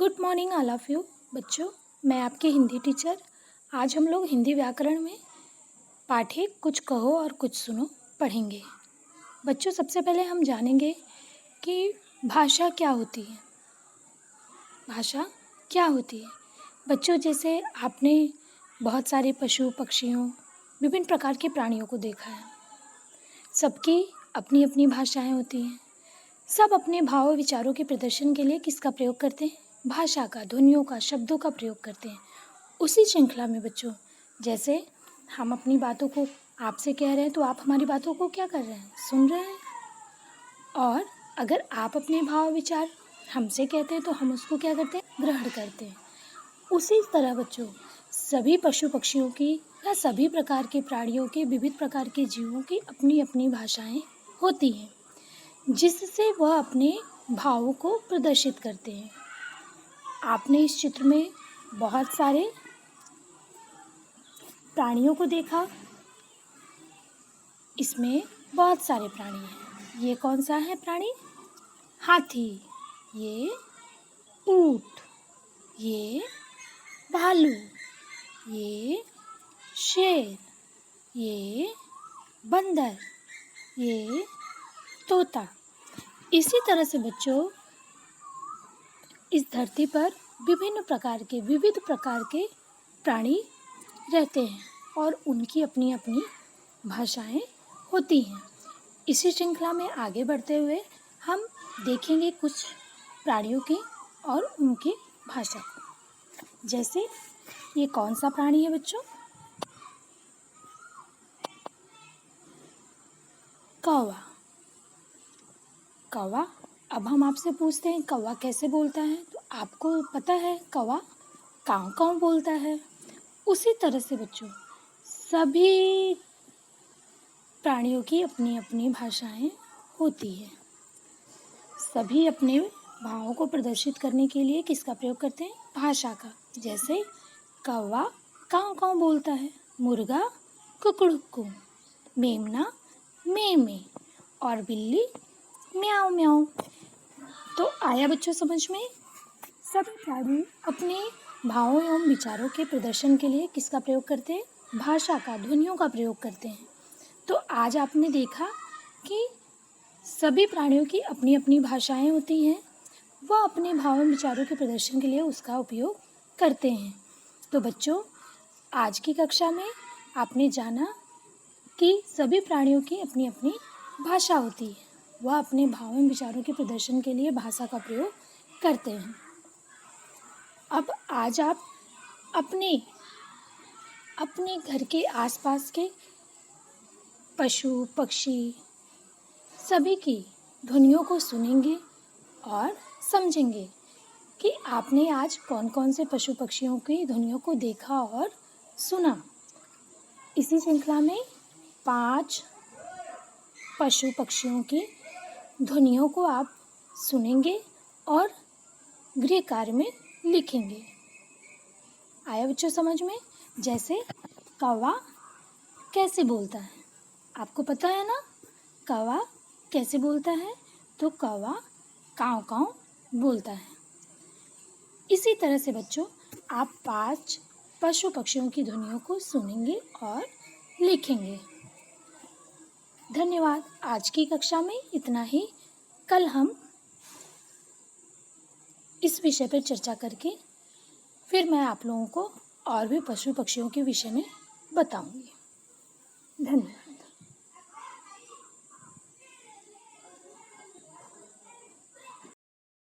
Good morning all of you बच्चों। मैं आपकी हिंदी टीचर। आज हम लोग हिंदी व्याकरण में पाठे कुछ कहो और कुछ सुनो पढ़ेंगे। बच्चों, सबसे पहले हम जानेंगे कि भाषा क्या होती है। भाषा क्या होती है बच्चों? जैसे आपने बहुत सारे पशु पक्षियों, विभिन्न प्रकार के प्राणियों को देखा है। सबकी अपनी अपनी भाषाएं होती हैं। सब अपने भाव विचारों के प्रदर्शन के लिए किसका प्रयोग करते हैं? भाषा का, ध्वनियों का, शब्दों का प्रयोग करते हैं। उसी श्रृंखला में बच्चों, जैसे हम अपनी बातों को आपसे कह रहे हैं तो आप हमारी बातों को क्या कर रहे हैं? सुन रहे हैं। और अगर आप अपने भाव विचार हमसे कहते हैं तो हम उसको क्या करते हैं? ग्रहण करते हैं। उसी तरह बच्चों, सभी पशु पक्षियों की या सभी प्रकार के प्राणियों के, विविध प्रकार के जीवों की अपनी अपनी भाषाएं होती हैं, जिससे वह अपने भावों को प्रदर्शित करते हैं। आपने इस चित्र में बहुत सारे प्राणियों को देखा। इसमें बहुत सारे प्राणी हैं। ये कौन सा है प्राणी? हाथी, ये ऊंट, ये भालू, ये शेर, ये बंदर, ये तोता। इसी तरह से बच्चों, इस धरती पर विभिन्न प्रकार के, विविध प्रकार के प्राणी रहते हैं और उनकी अपनी अपनी भाषाएं होती हैं। इसी श्रृंखला में आगे बढ़ते हुए हम देखेंगे कुछ प्राणियों की और उनकी भाषा को। जैसे ये कौन सा प्राणी है बच्चों? कौवा। कौवा। अब हम आपसे पूछते हैं कौवा कैसे बोलता है, तो आपको पता है कौवा काँव काँव बोलता है। उसी तरह से बच्चों, सभी प्राणियों की अपनी अपनी भाषाएं होती है। सभी अपने भावों को प्रदर्शित करने के लिए किसका प्रयोग करते हैं? भाषा का। जैसे कौवा काँव काँव बोलता है, मुर्गा कुकड़ुक्कू, मेमना में में और बिल्ली म्याऊं म्याऊं। तो आया बच्चों समझ में? सभी प्राणी अपने भावों एवं विचारों के प्रदर्शन के लिए किसका प्रयोग करते हैं? भाषा का, ध्वनियों का प्रयोग करते हैं। तो आज आपने देखा कि सभी प्राणियों की अपनी अपनी भाषाएं होती हैं। वह अपने भावों एवं विचारों के प्रदर्शन के लिए उसका उपयोग करते हैं। तो बच्चों, आज की कक्षा में आपने जाना कि सभी प्राणियों की अपनी अपनी भाषा होती है। वह अपने भावों एवं विचारों के प्रदर्शन के लिए भाषा का प्रयोग करते हैं। अब आज आप अपने घर के आसपास के पशु पक्षी सभी की ध्वनियों को सुनेंगे और समझेंगे कि आपने आज कौन कौन से पशु पक्षियों की ध्वनियों को देखा और सुना। इसी श्रृंखला में 5 पशु पक्षियों की ध्वनियों को आप सुनेंगे और गृह कार्य में लिखेंगे। आया बच्चों समझ में? जैसे कौवा कैसे बोलता है, आपको पता है ना? कौवा कैसे बोलता है? तो कौवा काँव काँव बोलता है। इसी तरह से बच्चों, आप 5 पशु पक्षियों की ध्वनियों को सुनेंगे और लिखेंगे। धन्यवाद। आज की कक्षा में इतना ही। कल हम इस विषय पर चर्चा करके फिर मैं आप लोगों को और भी पशु पक्षियों के विषय में बताऊंगी। धन्यवाद।